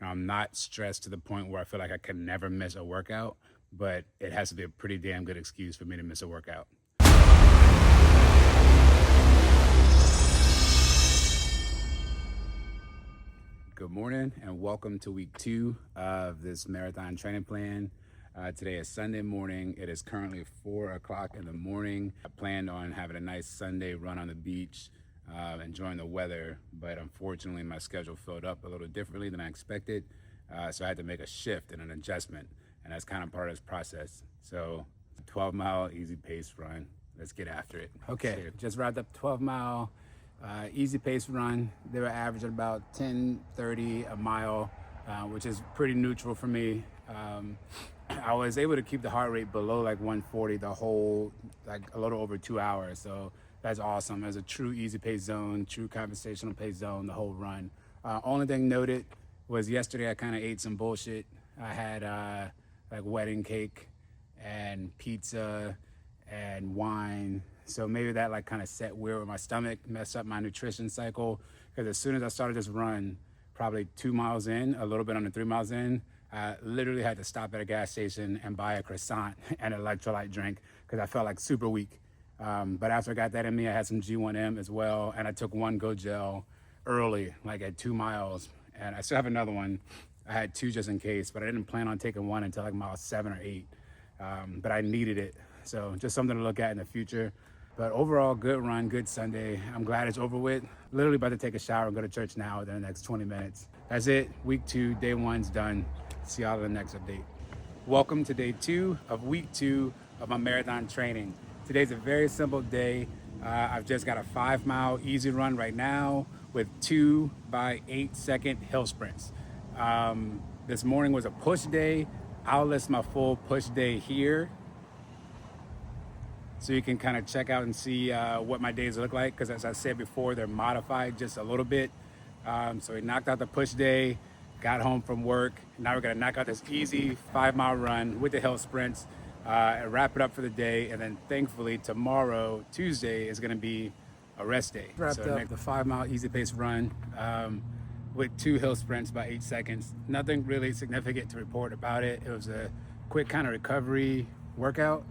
I'm not stressed to the point where I feel like I can never miss a workout, but it has to be a pretty damn good excuse for me to miss a workout. Good morning and welcome to week 2 of this marathon training plan. Today is Sunday morning. It is currently 4 o'clock in the morning. I planned on having a nice Sunday run on the beach, enjoying the weather, but unfortunately my schedule filled up a little differently than I expected. So I had to make a shift and an adjustment, and that's kind of part of this process. So 12-mile easy pace run. Let's get after it. Okay, just wrapped up 12-mile easy pace run. They were averaging about 10:30 a mile, which is pretty neutral for me. I was able to keep the heart rate below like 140 the whole, like a little over 2 hours. So that's awesome. As a true easy pace zone, true conversational pace zone, the whole run. Only thing noted was yesterday I kind of ate some bullshit. I had like wedding cake and pizza and wine. So maybe that like kind of set weird with my stomach, messed up my nutrition cycle. Because as soon as I started this run, probably 2 miles in, a little bit under 3 miles in, I literally had to stop at a gas station and buy a croissant and an electrolyte drink because I felt like super weak. But after I got that in me, I had some G1M as well. And I took one Go Gel early, like at 2 miles. And I still have another one. I had 2 just in case, but I didn't plan on taking one until like mile 7 or 8. But I needed it. So just something to look at in the future. But overall, good run, good Sunday. I'm glad it's over with. Literally about to take a shower and go to church now within the next 20 minutes. That's it. Week 2, day 1's done. See y'all in the next update. Welcome to day 2 of week 2 of my marathon training. Today's a very simple day. I've just got a 5-mile easy run right now with 2 by 8-second hill sprints. This morning was a push day. I'll list my full push day here, so you can kind of check out and see what my days look like, because as I said before, they're modified just a little bit. So we knocked out the push day, got home from work. Now we're gonna knock out this easy 5-mile run with the hill sprints and wrap it up for the day. And then thankfully tomorrow, Tuesday, is gonna be a rest day. Wrapped up the 5-mile easy pace run with 2 hill sprints by 8 seconds. Nothing really significant to report about it. It was a quick kind of recovery workout.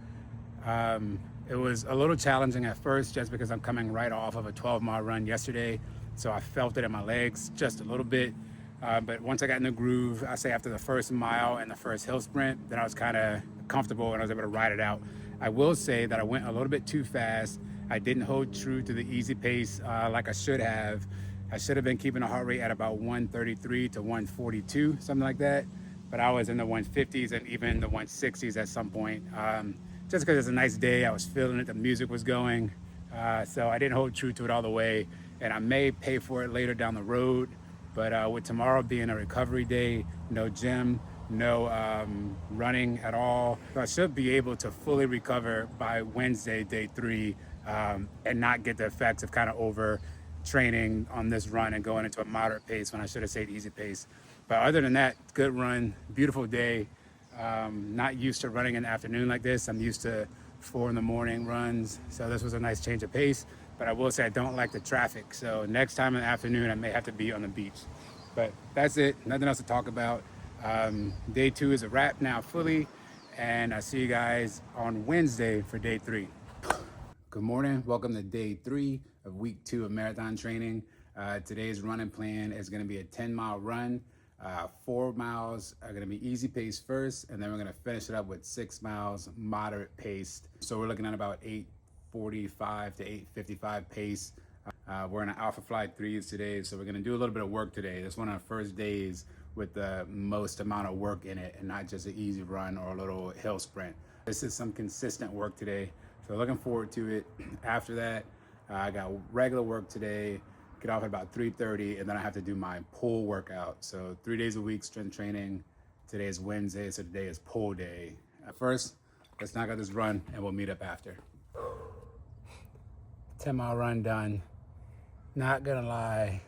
It was a little challenging at first just because I'm coming right off of a 12-mile run yesterday. So I felt it in my legs just a little bit. But once I got in the groove, I say after the first mile and the first hill sprint, then I was kind of comfortable and I was able to ride it out. I will say that I went a little bit too fast. I didn't hold true to the easy pace like I should have. I should have been keeping the heart rate at about 133 to 142, something like that. But I was in the 150s and even the 160s at some point. Just because it's a nice day, I was feeling it, the music was going. So I didn't hold true to it all the way. And I may pay for it later down the road. But with tomorrow being a recovery day, no gym, no running at all, so I should be able to fully recover by Wednesday, day 3, and not get the effects of kind of over training on this run and going into a moderate pace when I should have said easy pace. But other than that, good run, beautiful day. Not used to running in the afternoon like this. I'm used to 4 in the morning runs. So this was a nice change of pace. But I will say I don't like the traffic. So next time in the afternoon, I may have to be on the beach. But that's it. Nothing else to talk about. Day 2 is a wrap now fully. And I see you guys on Wednesday for day 3. Good morning. Welcome to day 3 of week 2 of marathon training. Today's running plan is going to be a 10-mile run. 4 miles are going to be easy pace first, and then we're going to finish it up with 6 miles moderate paced. So we're looking at about 8:45 to 8:55 pace. We're in an Alpha Fly 3s today, so we're going to do a little bit of work today. This is one of our first days with the most amount of work in it and not just an easy run or a little hill sprint. This is some consistent work today, so looking forward to it. After that, I got regular work today. Get off at about 3:30, and then I have to do my pull workout. So 3 days a week strength training. Today is Wednesday, so today is pull day. First, let's knock out this run and we'll meet up after. 10-mile run done. Not gonna lie,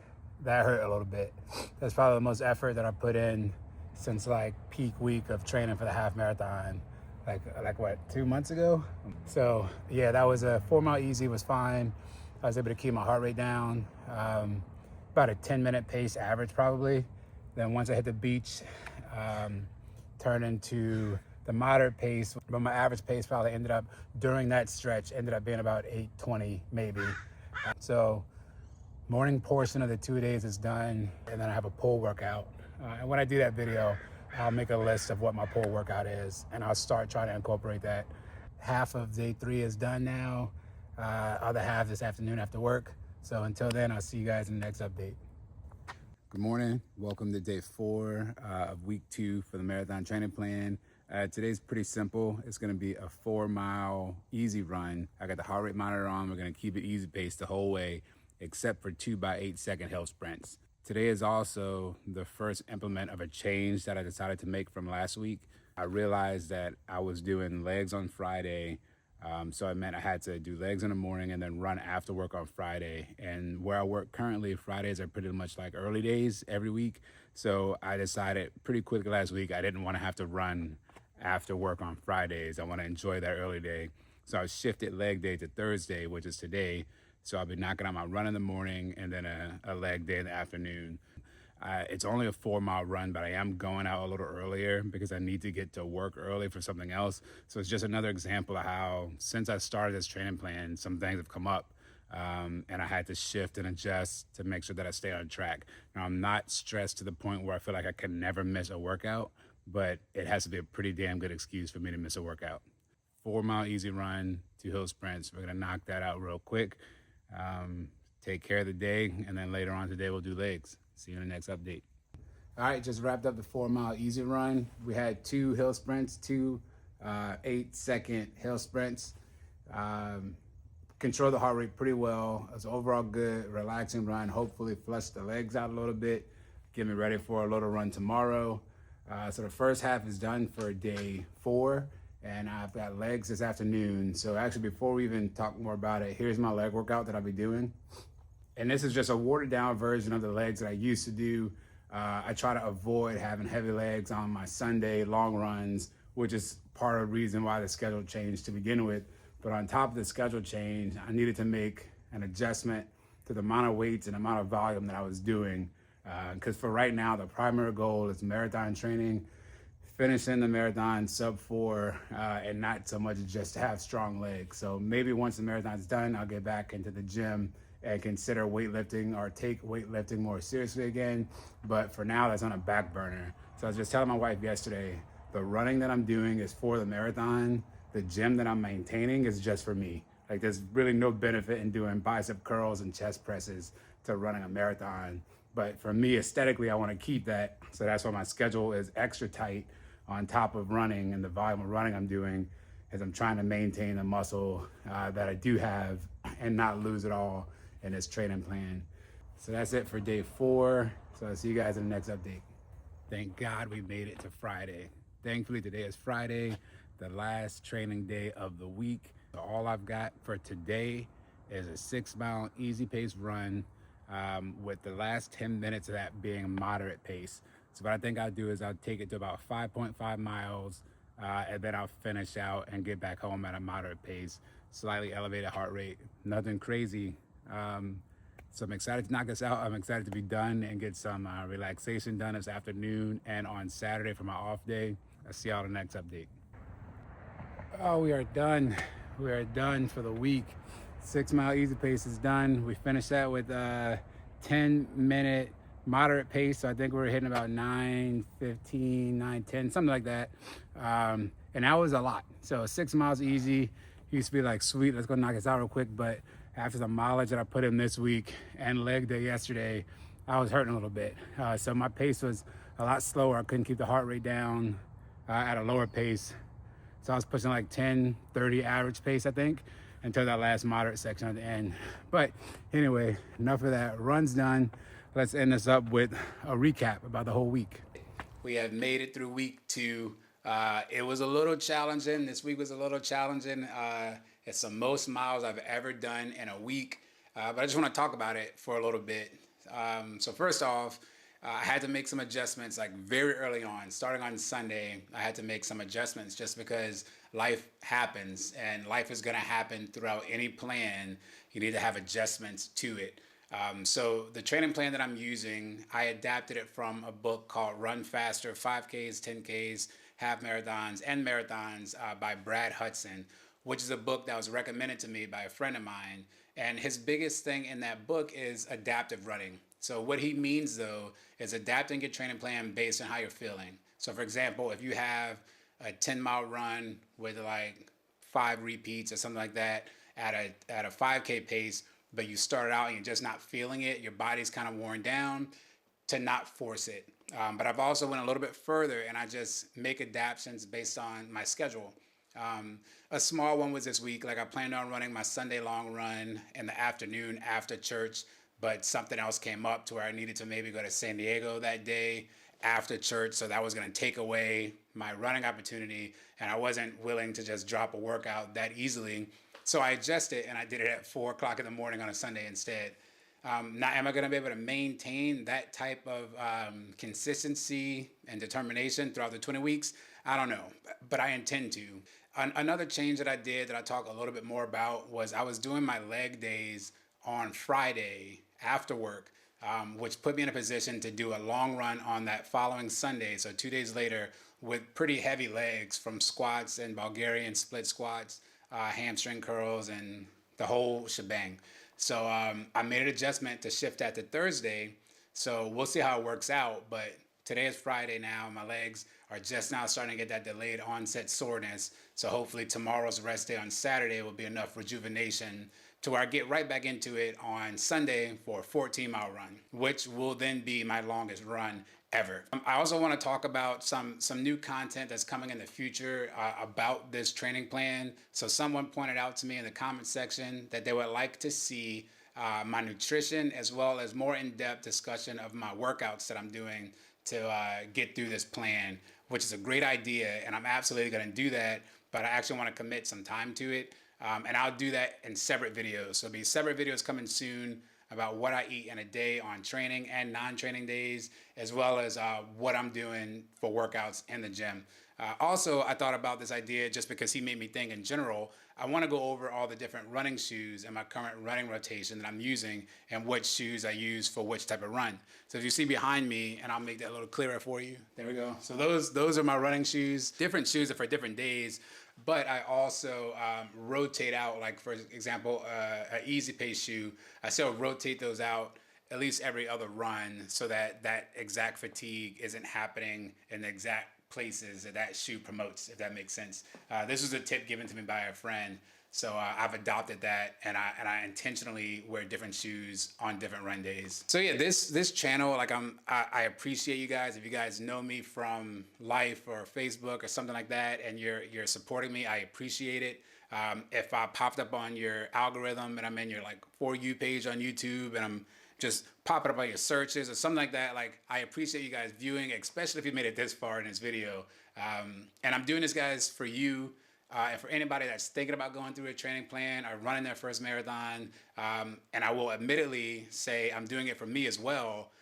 that hurt a little bit. That's probably the most effort that I put in since like peak week of training for the half marathon. Like what, 2 months ago? So yeah, that was a 4-mile easy, was fine. I was able to keep my heart rate down, about a 10-minute pace average probably. Then once I hit the beach, turned into the moderate pace, but my average pace probably ended up during that stretch ended up being about 8:20 maybe. So morning portion of the 2 days is done, and then I have a pull workout. And when I do that video, I'll make a list of what my pull workout is, and I'll start trying to incorporate that. Half of day 3 is done now. Other half this afternoon after work. So until then, I'll see you guys in the next update. Good morning. Welcome to day 4 of week 2 for the marathon training plan. Today's pretty simple. It's going to be a 4-mile easy run. I got the heart rate monitor on. We're going to keep it easy pace the whole way, except for 2 by 8 second hill sprints. Today is also the first implement of a change that I decided to make from last week. I realized that I was doing legs on Friday. So it meant I had to do legs in the morning and then run after work on Friday. And where I work currently, Fridays are pretty much like early days every week. So I decided pretty quickly last week I didn't want to have to run after work on Fridays. I want to enjoy that early day. So I shifted leg day to Thursday, which is today. So I'll be knocking out my run in the morning and then a leg day in the afternoon. It's only a 4-mile run, but I am going out a little earlier because I need to get to work early for something else. So it's just another example of how, since I started this training plan, some things have come up, and I had to shift and adjust to make sure that I stay on track. Now, I'm not stressed to the point where I feel like I can never miss a workout, but it has to be a pretty damn good excuse for me to miss a workout. 4-mile easy run, 2 hill sprints. We're gonna knock that out real quick. Take care of the day, and then later on today we'll do legs. See you in the next update. All right, just wrapped up the 4-mile easy run. We had 2 hill sprints, 2 8-second hill sprints. Control the heart rate pretty well. It was overall good, relaxing run. Hopefully flush the legs out a little bit. Get me ready for a little run tomorrow. So the first half is done for day 4, and I've got legs this afternoon. So actually, before we even talk more about it, here's my leg workout that I'll be doing. And this is just a watered down version of the legs that I used to do. I try to avoid having heavy legs on my Sunday long runs, which is part of the reason why the schedule changed to begin with. But on top of the schedule change, I needed to make an adjustment to the amount of weights and amount of volume that I was doing. Because for right now, the primary goal is marathon training, finishing the marathon sub 4, and not so much just to have strong legs. So maybe once the marathon's done, I'll get back into the gym and consider weightlifting or take weightlifting more seriously again. But for now, that's on a back burner. So I was just telling my wife yesterday, the running that I'm doing is for the marathon. The gym that I'm maintaining is just for me. Like, there's really no benefit in doing bicep curls and chest presses to running a marathon. But for me, aesthetically, I want to keep that. So that's why my schedule is extra tight on top of running, and the volume of running I'm doing is I'm trying to maintain the muscle that I do have and not lose it all in this training plan. So that's it for day 4. So I'll see you guys in the next update. Thank God we made it to Friday. Thankfully, today is Friday, the last training day of the week. So all I've got for today is a 6-mile easy pace run, with the last 10 minutes of that being a moderate pace. So what I think I'll do is I'll take it to about 5.5 miles, and then I'll finish out and get back home at a moderate pace, slightly elevated heart rate, nothing crazy. So I'm excited to knock this out. I'm excited to be done and get some relaxation done this afternoon and on Saturday for my off day. I'll see y'all in the next update. Oh, we are done. We are done for the week. 6-mile easy pace is done. We finished that with a 10-minute moderate pace. So I think we were hitting about 9:15, 9:10, something like that. And that was a lot. So 6 miles easy. Used to be like, sweet, let's go knock this out real quick. But after the mileage that I put in this week and leg day yesterday, I was hurting a little bit. So my pace was a lot slower. I couldn't keep the heart rate down at a lower pace. So I was pushing like 10:30 average pace, I think, until that last moderate section at the end. But anyway, enough of that. Run's done. Let's end this up with a recap about the whole week. We have made it through week 2. It was a little challenging. This week was a little challenging. It's the most miles I've ever done in a week. But I just want to talk about it for a little bit. So first off, I had to make some adjustments like very early on. Starting on Sunday, I had to make some adjustments just because life happens, and life is going to happen throughout any plan. You need to have adjustments to it. So the training plan that I'm using, I adapted it from a book called Run Faster, 5Ks, 10Ks, half marathons, and marathons by Brad Hudson, which is a book that was recommended to me by a friend of mine. And his biggest thing in that book is adaptive running. So what he means though is adapting your training plan based on how you're feeling. So for example, if you have a 10-mile run with like 5 repeats or something like that at a 5K pace, but you start out and you're just not feeling it, your body's kind of worn down, to not force it. But I've also went a little bit further and I just make adaptations based on my schedule. A small one was this week. Like I planned on running my Sunday long run in the afternoon after church, but something else came up to where I needed to maybe go to San Diego that day after church. So that was going to take away my running opportunity. And I wasn't willing to just drop a workout that easily. So I adjusted and I did it at 4 o'clock in the morning on a Sunday instead. Now, am I going to be able to maintain that type of consistency and determination throughout the 20 weeks? I don't know, but I intend to. Another change that I did that I talk a little bit more about was I was doing my leg days on Friday after work, which put me in a position to do a long run on that following Sunday, so 2 days later, with pretty heavy legs from squats and Bulgarian split squats, hamstring curls, and the whole shebang. So I made an adjustment to shift that to Thursday. So we'll see how it works out. But today is Friday now. My legs are just now starting to get that delayed onset soreness. So hopefully tomorrow's rest day on Saturday will be enough rejuvenation to where I get right back into it on Sunday for a 14-mile run, which will then be my longest run ever. I also want to talk about some new content that's coming in the future about this training plan. So someone pointed out to me in the comment section that they would like to see my nutrition as well as more in-depth discussion of my workouts that I'm doing to get through this plan, which is a great idea, and I'm absolutely going to do that, but I actually want to commit some time to it. And I'll do that in separate videos. So there'll be separate videos coming soon about what I eat in a day on training and non-training days, as well as what I'm doing for workouts in the gym. Also, I thought about this idea just because he made me think in general. I want to go over all the different running shoes and my current running rotation that I'm using and what shoes I use for which type of run. So if you see behind me, and I'll make that a little clearer for you. There we go. So those are my running shoes. Different shoes are for different days. But I also rotate out, like for example, an Easy Pace shoe. I still rotate those out at least every other run so that that exact fatigue isn't happening in the exact places that that shoe promotes, if that makes sense. This was a tip given to me by a friend. So I've adopted that, and I intentionally wear different shoes on different run days. So yeah, this channel, like I appreciate you guys. If you guys know me from life or Facebook or something like that, and you're supporting me, I appreciate it. If I popped up on your algorithm and I'm in your like For You page on YouTube and I'm just popping up on your searches or something like that, like I appreciate you guys viewing, especially if you made it this far in this video. And I'm doing this, guys, for you. And for anybody that's thinking about going through a training plan or running their first marathon, and I will admittedly say I'm doing it for me as well,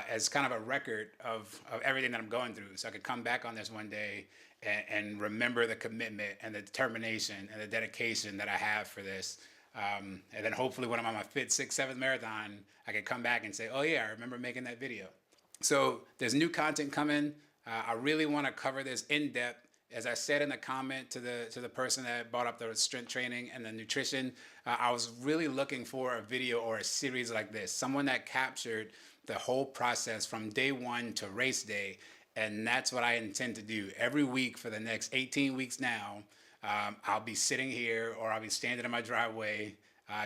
as kind of a record of everything that I'm going through. So I could come back on this one day and remember the commitment and the determination and the dedication that I have for this. And then hopefully when I'm on my 5th, 6th, 7th marathon, I can come back and say, oh yeah, I remember making that video. So there's new content coming. I really want to cover this in depth. As I said in the comment to the person that brought up the strength training and the nutrition, I was really looking for a video or a series like this, someone that captured the whole process from day one to race day. And that's what I intend to do every week for the next 18 weeks now. I'll be sitting here or I'll be standing in my driveway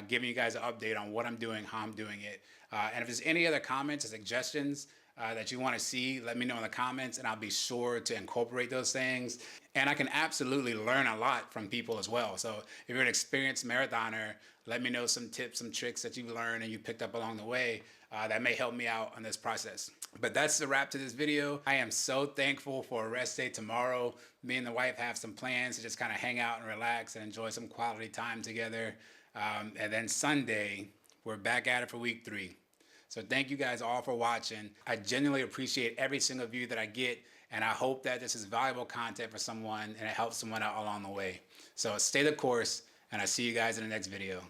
giving you guys an update on what I'm doing, how I'm doing it. And if there's any other comments or suggestions that you want to see, let me know in the comments and I'll be sure to incorporate those things. And I can absolutely learn a lot from people as well. So if you're an experienced marathoner, let me know some tips, some tricks that you've learned and you picked up along the way that may help me out on this process. But that's the wrap to this video. I am so thankful for a rest day tomorrow. Me and the wife have some plans to just kind of hang out and relax and enjoy some quality time together. And then Sunday, we're back at it for week 3. So thank you guys all for watching. I genuinely appreciate every single view that I get, and I hope that this is valuable content for someone and it helps someone out along the way. So stay the course, and I'll see you guys in the next video.